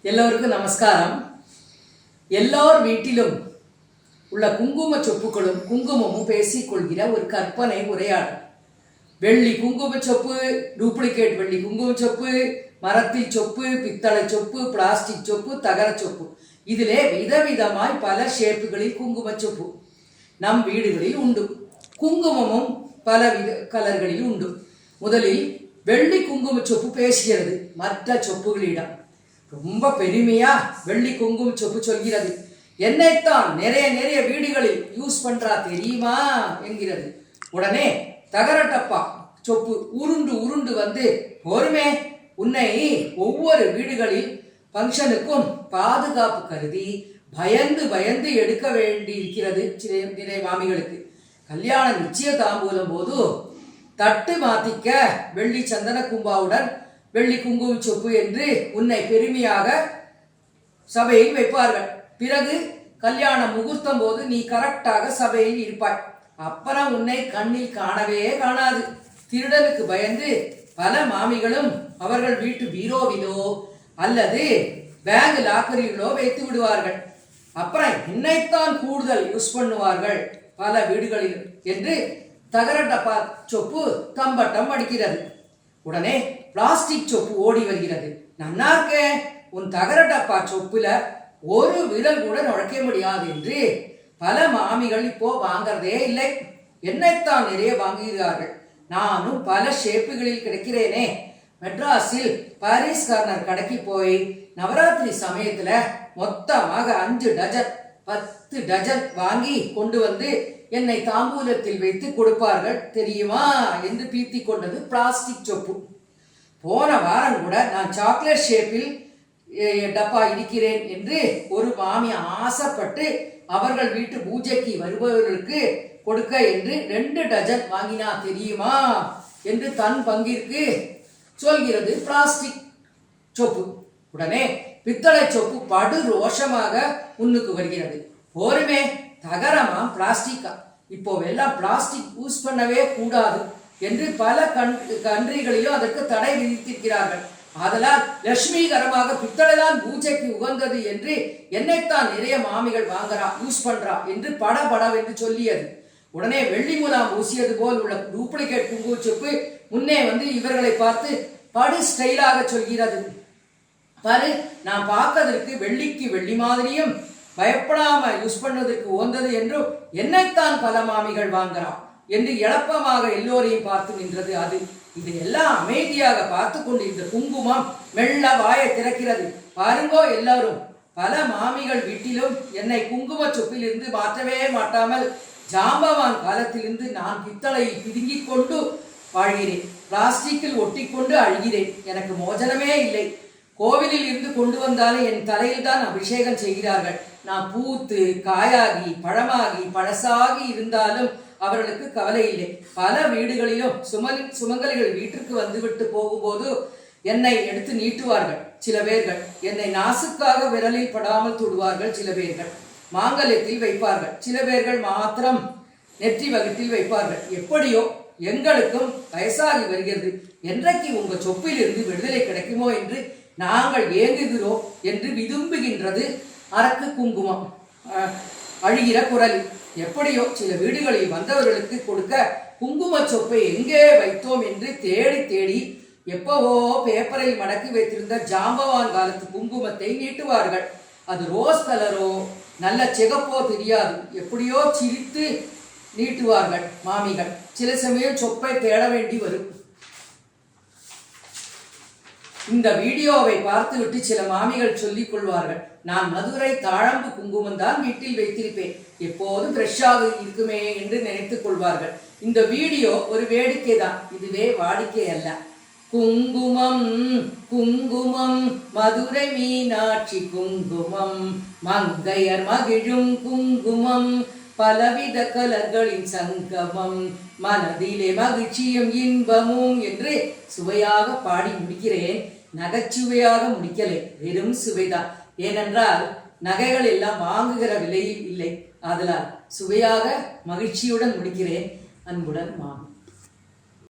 எல்லோருக்கும் நமஸ்காரம். எல்லோர் வீட்டிலும் உள்ள குங்கும சொப்புகளும் குங்குமமும் பேசிக்கொள்கிற ஒரு கற்பனை உரையாடல். வெள்ளி குங்கும சொப்பு, டூப்ளிகேட் வெள்ளி குங்கும சொப்பு, மரத்தில் சொப்பு, பித்தளை சொப்பு, பிளாஸ்டிக் சொப்பு, தகர சொப்பு, இதிலே விதவிதமாய் பல ஷேப்புகளில் குங்கும சொப்பு நம் வீடுகளில் உண்டு. குங்குமமும் பல கலர்களில் உண்டு. முதலில் வெள்ளி குங்கும சொப்பு பேசுகிறது மற்ற சொப்புகளிடம். ரொம்ப பெருமையா வெள்ளி குங்கும சொப்பு சொல்கிறது, என்னைத்தான் நிறைய நிறைய வீடுகளில் யூஸ் பண்றா தெரியுமா என்கிறது. உடனே தகர டப்பா சொப்பு உருண்டு உருண்டு வந்து, பொறுமே, உன்னை ஒவ்வொரு வீடுகளில் ஃபங்க்ஷனுக்கும் பாதுகாப்பு கருதி பயந்து பயந்து எடுக்க வேண்டி இருக்கிறது. நிறைய மாமிகளுக்கு கல்யாண நிச்சய தாம்பூலம் போது தட்டு மாத்திக்க வெள்ளி சந்தன கும்பாவுடன் வெள்ளி குங்கும சொப்பு என்று உன்னை பெருமையாக சபையில் வைப்பார்கள். பிறகு கல்யாண முகூர்த்தம் போது நீ கரெக்டாக சபையில் இருப்பாய். அப்புறம் உன்னை கண்ணில் காணவே காணாது. திருடனுக்கு பயந்து பல மாமிகளும் அவர்கள் வீட்டு பீரோவிலோ அல்லது பேங்க் லாக்கரியிலோ வைத்து விடுவார்கள். அப்புறம் என்னைத்தான் கூடுதல் யூஸ் பண்ணுவார்கள் பல வீடுகளில் என்று தகர டப்பா சொப்பு தம்பட்டம் அடிக்கிறது. உடனே பிளாஸ்டிக் சொப்பு ஓடி வருகிறது. நன்னா இருக்கே, உன் தகர டப்பா சொப்புல ஒரு விரல் கூட நுழைக்க முடியாது என்று பல மாமிகள் இப்போ வாங்கறதே இல்லை. என்னைத்தான் நிறைய வாங்குகிறார்கள். நானும் பல ஷேப்புகளில் கிடைக்கிறேனே. மெட்ராஸில் பாரிஸ் கார்னர் கடைக்கு போய் நவராத்திரி சமயத்துல மொத்தமாக 5 டஜன் 10 டஜன் வாங்கி கொண்டு வந்து என்னை தாம்பூலத்தில் வைத்து கொடுப்பார்கள் தெரியுமா என்று பீத்தி கொண்டது பிளாஸ்டிக் சொப்பு. போன வாரம் கூட நான் சாக்லேட் ஷேப்பில் டப்பா இருக்கிறேன் என்று ஒரு மாமி ஆசைப்பட்டு அவர்கள் வீட்டு பூஜைக்கு வருபவர்களுக்கு கொடுக்க என்று 2 டஜன் வாங்கினா தெரியுமா என்று தன் பங்கிற்கு சொல்கிறது பிளாஸ்டிக் சொப்பு. உடனே பித்தளை சொப்பு படு ரோஷமாக முன்னுக்கு வருகிறது. போருமே, தகரமா பிளாஸ்டிக்கா, இப்போ எல்லாம் பிளாஸ்டிக் யூஸ் பண்ணவே கூடாது என்று பல கண்ட்ரிகளிலும் அதற்கு தடை விதித்திருக்கிறார்கள். அதனால் லட்சுமிகரமாக பித்தளை தான் பூஜைக்கு உகந்தது என்று என்னைத்தான் நிறைய மாமிகள் வாங்குறா யூஸ் பண்றா என்று படபடவென்று சொல்லியது. உடனே வெள்ளி முலாம் ஊசியது போல் உள்ள டூப்ளிகேட் குங்கும சொப்பு முன்னே வந்து இவர்களை பார்த்து படு ஸ்டைலாக சொல்கிறது. பாரு, நான் பார்க்கறதற்கு வெள்ளிக்கு வெள்ளி மாதிரியும் பயப்படாம யூஸ் பண்ணுவதற்கு உகந்தது என்றும் என்னைத்தான் பல மாமிகள் வாங்குறான் என்று எளப்பமாக எல்லோரையும் பார்த்து நின்றது அது. இது எல்லாம் அமைதியாக பார்த்து கொண்டு இந்த குங்குமம் மெல்ல வாயை திறக்கிறது. பாருங்கோ எல்லாரும், பல மாமிகள் வீட்டிலும் என்னை குங்கும சொப்பில் இருந்து மாற்றவே மாட்டாமல் ஜாம்பவான் காலத்திலிருந்து நான் பித்தளையில் பிதுங்கிக் கொண்டு வாழ்கிறேன், பிளாஸ்டிக்கில் ஒட்டி கொண்டு அழுகிறேன். எனக்கு மோசனமே இல்லை. கோவிலில் இருந்து கொண்டு வந்தாலும் என் தலையில் தான் அபிஷேகம் செய்கிறார்கள். நான் பூத்து காயாகி பழமாகி பழசாகி இருந்தாலும் அவர்களுக்கு கவலை இல்லை. பல வீடுகளிலும் சுமங்கலிகள் வீட்டிற்கு வந்துவிட்டு போகும்போது என்னை எடுத்து நீட்டுவார்கள். சில பேர்கள் என்னை நாசுக்காக விரலில் படாமல் தொடுவார்கள். சில பேர்கள் மாங்கல்யத்தில் வைப்பார்கள். சில பேர்கள் மாத்திரம் நெற்றி வகுத்தில் வைப்பார்கள். எப்படியோ எங்களுக்கும் வயசாகி வருகிறது. என்றைக்கு உங்க சொப்பில் இருந்து விடுதலை கிடைக்குமோ என்று நாங்கள் ஏங்குகிறோம் என்று விதும்புகின்றது அரக்கு குங்குமம் அழுகிற குரல். எப்படியோ சில வீடுகளில் வந்தவர்களுக்கு கொடுக்க குங்கும சொப்பை எங்கே வைத்தோம் என்று தேடி தேடி எப்பவோ பேப்பரில் மடக்கி வைத்திருந்த ஜாம்பவான் காலத்து குங்குமத்தை நீட்டுவார்கள். அது ரோஸ் கலரோ நல்ல சிகப்போ தெரியாது. எப்படியோ சிரித்து நீட்டுவார்கள் மாமிகள். சில சமயம் சொப்பை தேட வேண்டி வரும். இந்த வீடியோவை பார்த்துவிட்டு சில மாமிகள் சொல்லிக் கொள்வார்கள், நான் மதுரை தாழம்பு குங்குமம் தான் வீட்டில் வைத்திருப்பேன், எப்போதும் ஃப்ரெஷ்ஷாக இருக்குமே என்று நினைத்துக் கொள்வார்கள். இந்த வீடியோ ஒரு வேடிக்கை தான், இதுவே வாடிக்கை அல்ல. குங்குமம் குங்குமம் மதுரை மீனாட்சி குங்குமம், மங்கையர் மகிழும் குங்குமம், பலவித கலர்களின் சங்கமம், மனதிலே மகிழ்ச்சியும் இன்பமும் என்று சுவையாக பாடி முடிக்கிறேன். நகைச்சுவையாக முடிக்கலை, வெறும் சுவைதான். ஏனென்றால் நகைகள் எல்லாம் வாங்குகிற விலையில் இல்லை. அதனால் சுவையாக மகிழ்ச்சியுடன் முடிக்கிறேன். அன்புடன் மா.